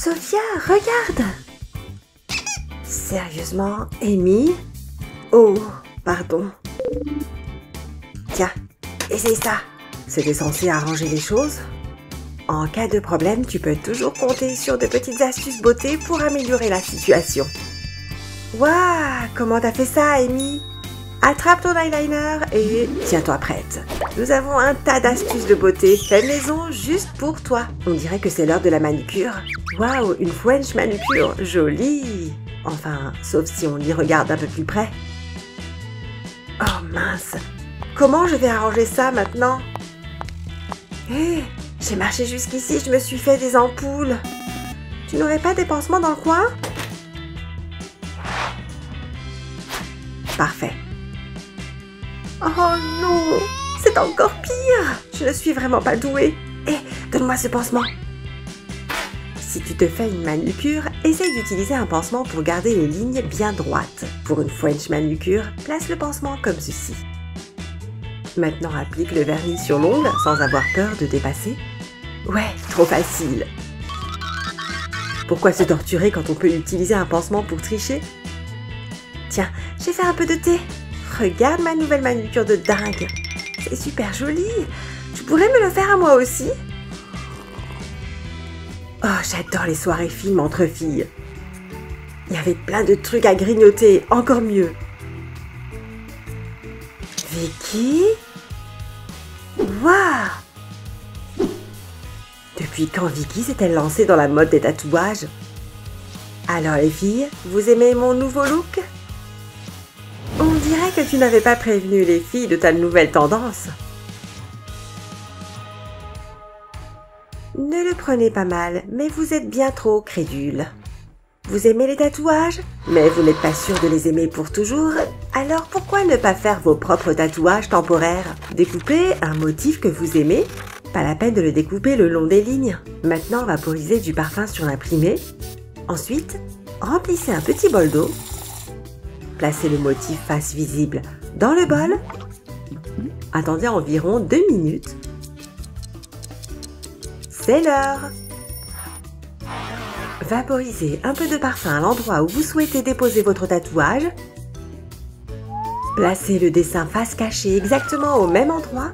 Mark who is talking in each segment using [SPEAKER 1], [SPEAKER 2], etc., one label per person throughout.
[SPEAKER 1] Sophia, regarde! Sérieusement, Amy? Oh, pardon. Tiens, essaye ça. C'était censé arranger les choses. En cas de problème, tu peux toujours compter sur de petites astuces beauté pour améliorer la situation. Waouh, comment t'as fait ça, Amy? Attrape ton eyeliner et tiens-toi prête. Nous avons un tas d'astuces de beauté fait maison juste pour toi. On dirait que c'est l'heure de la manucure. Waouh, une French manucure, jolie. Enfin, sauf si on y regarde un peu plus près. Oh mince, comment je vais arranger ça maintenant? Hé, j'ai marché jusqu'ici, je me suis fait des ampoules. Tu n'aurais pas des pansements dans le coin? Parfait. Oh non, c'est encore pire. Je ne suis vraiment pas douée. Hé, donne-moi ce pansement. Si tu te fais une manucure, essaye d'utiliser un pansement pour garder les lignes bien droites. Pour une French manucure, place le pansement comme ceci. Maintenant, applique le vernis sur l'ongle sans avoir peur de dépasser. Ouais, trop facile. Pourquoi se torturer quand on peut utiliser un pansement pour tricher? Tiens, j'ai fait un peu de thé. Regarde ma nouvelle manucure de dingue. C'est super joli. Tu pourrais me le faire à moi aussi? Oh, j'adore les soirées films entre filles. Il y avait plein de trucs à grignoter, encore mieux. Vicky? Waouh! Depuis quand Vicky s'est-elle lancée dans la mode des tatouages? Alors les filles, vous aimez mon nouveau look? On dirait que tu n'avais pas prévenu les filles de ta nouvelle tendance. Ne le prenez pas mal, mais vous êtes bien trop crédule. Vous aimez les tatouages, mais vous n'êtes pas sûr de les aimer pour toujours? Alors pourquoi ne pas faire vos propres tatouages temporaires? Découpez un motif que vous aimez, pas la peine de le découper le long des lignes. Maintenant, vaporisez du parfum sur l'imprimé. Ensuite, remplissez un petit bol d'eau. Placez le motif face visible dans le bol. Attendez environ 2 minutes. C'est l'heure. Vaporisez un peu de parfum à l'endroit où vous souhaitez déposer votre tatouage. Placez le dessin face cachée exactement au même endroit.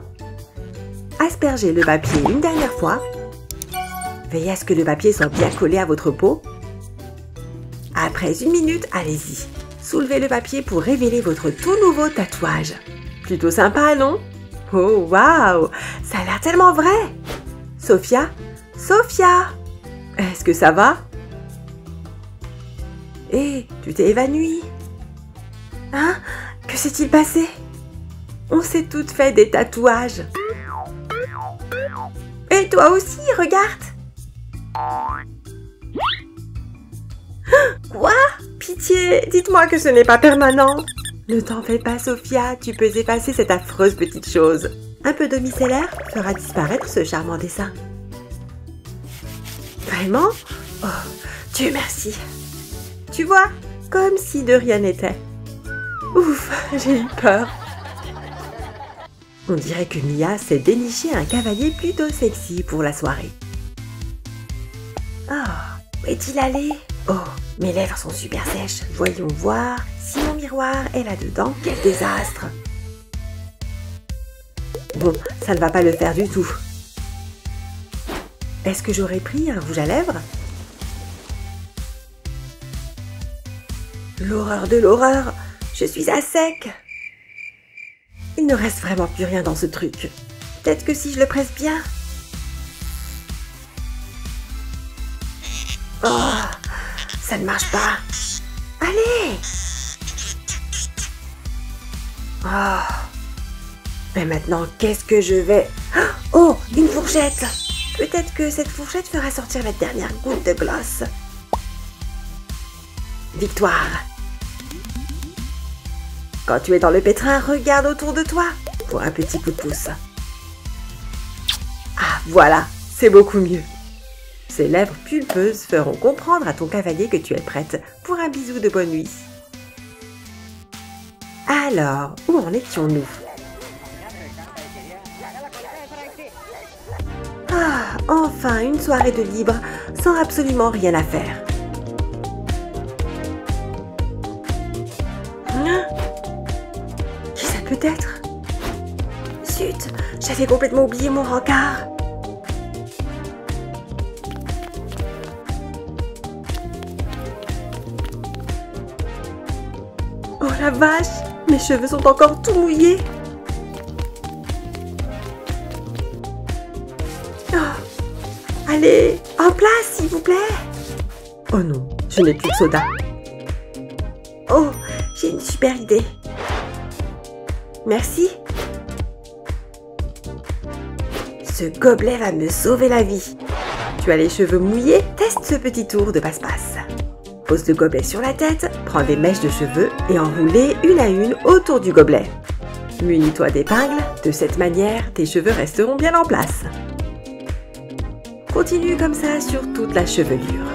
[SPEAKER 1] Aspergez le papier une dernière fois. Veillez à ce que le papier soit bien collé à votre peau. Après 1 minute, allez-y. Soulevez le papier pour révéler votre tout nouveau tatouage. Plutôt sympa, non? Oh, waouh! Ça a l'air tellement vrai! Sophia? Sophia? Est-ce que ça va? Hé, tu t'es évanouie? Hein? Que s'est-il passé? On s'est toutes fait des tatouages. Et toi aussi, regarde! Quoi? Pitié, dites-moi que ce n'est pas permanent. Ne t'en fais pas, Sophia, tu peux effacer cette affreuse petite chose. Un peu d'eau micellaire fera disparaître ce charmant dessin. Vraiment? Oh, Dieu merci. Tu vois, comme si de rien n'était. Ouf, j'ai eu peur. On dirait que Mia s'est déniché un cavalier plutôt sexy pour la soirée. Oh, où est-il allé? Oh, mes lèvres sont super sèches. Voyons voir si mon miroir est là-dedans. Quel désastre! Bon, ça ne va pas le faire du tout. Est-ce que j'aurais pris un rouge à lèvres? L'horreur de l'horreur! Je suis à sec! Il ne reste vraiment plus rien dans ce truc. Peut-être que si je le presse bien... Oh! Ça ne marche pas. Allez! Oh! Mais maintenant, qu'est-ce que je vais... Oh! Une fourchette! Peut-être que cette fourchette fera sortir la dernière goutte de gloss. Victoire! Quand tu es dans le pétrin, regarde autour de toi pour un petit coup de pouce. Ah, voilà! C'est beaucoup mieux. Ses lèvres pulpeuses feront comprendre à ton cavalier que tu es prête pour un bisou de bonne nuit. Alors, où en étions-nous? Ah, enfin, une soirée de libre sans absolument rien à faire. Qui ça peut être? Zut, j'avais complètement oublié mon rencard. Oh la vache, mes cheveux sont encore tout mouillés. Oh, allez, en place s'il vous plaît. Oh non, je n'ai plus de soda. Oh, j'ai une super idée. Merci. Ce gobelet va me sauver la vie. Tu as les cheveux mouillés? Teste ce petit tour de passe-passe. Pose le gobelet sur la tête, prends des mèches de cheveux et enroule-les une à une autour du gobelet. Munis-toi d'épingles, de cette manière, tes cheveux resteront bien en place. Continue comme ça sur toute la chevelure.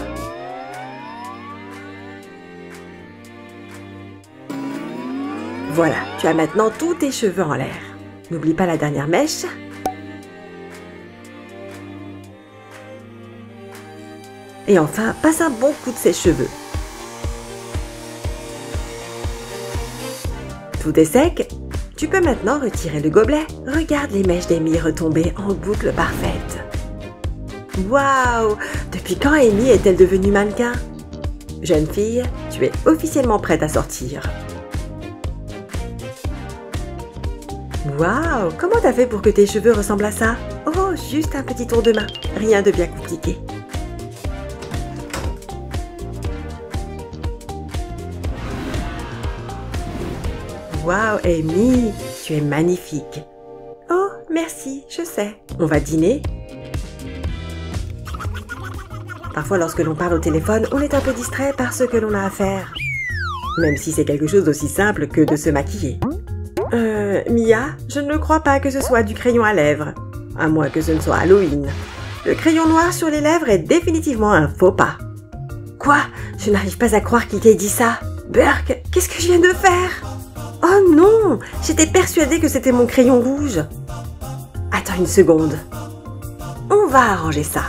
[SPEAKER 1] Voilà, tu as maintenant tous tes cheveux en l'air. N'oublie pas la dernière mèche. Et enfin, passe un bon coup de sèche-cheveux. Tout est sec. Tu peux maintenant retirer le gobelet. Regarde les mèches d'Amy retomber en boucle parfaite. Waouh! Depuis quand Amy est-elle devenue mannequin? Jeune fille, tu es officiellement prête à sortir. Waouh! Comment t'as fait pour que tes cheveux ressemblent à ça? Oh, juste un petit tour de main. Rien de bien compliqué. Waouh, Amy, tu es magnifique. Oh, merci, je sais. On va dîner? Parfois, lorsque l'on parle au téléphone, on est un peu distrait par ce que l'on a à faire. Même si c'est quelque chose d'aussi simple que de se maquiller. Mia, je ne crois pas que ce soit du crayon à lèvres. À moins que ce ne soit Halloween. Le crayon noir sur les lèvres est définitivement un faux pas. Quoi? Je n'arrive pas à croire qu'il t'ait dit ça. Burke, qu'est-ce que je viens de faire? Oh non! J'étais persuadée que c'était mon crayon rouge. Attends une seconde. On va arranger ça.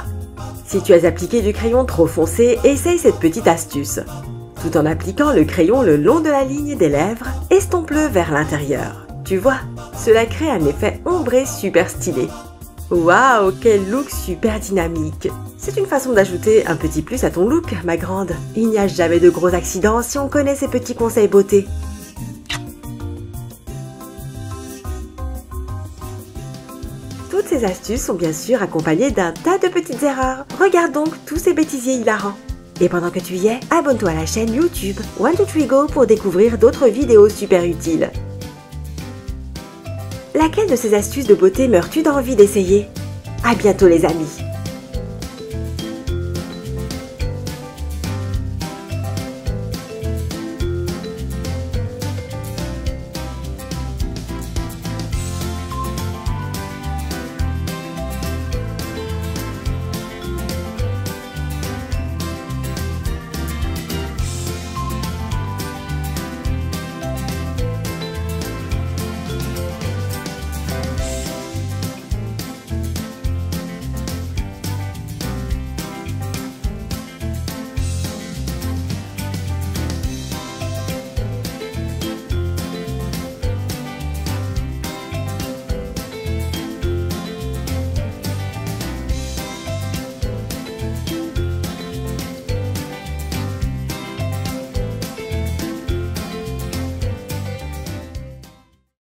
[SPEAKER 1] Si tu as appliqué du crayon trop foncé, essaye cette petite astuce. Tout en appliquant le crayon le long de la ligne des lèvres, estompe-le vers l'intérieur. Tu vois, cela crée un effet ombré super stylé. Waouh, quel look super dynamique! C'est une façon d'ajouter un petit plus à ton look, ma grande. Il n'y a jamais de gros accidents si on connaît ces petits conseils beauté. Toutes ces astuces sont bien sûr accompagnées d'un tas de petites erreurs. Regarde donc tous ces bêtisiers hilarants. Et pendant que tu y es, abonne-toi à la chaîne YouTube 123Go pour découvrir d'autres vidéos super utiles. Laquelle de ces astuces de beauté meurs-tu d'envie d'essayer? À bientôt les amis!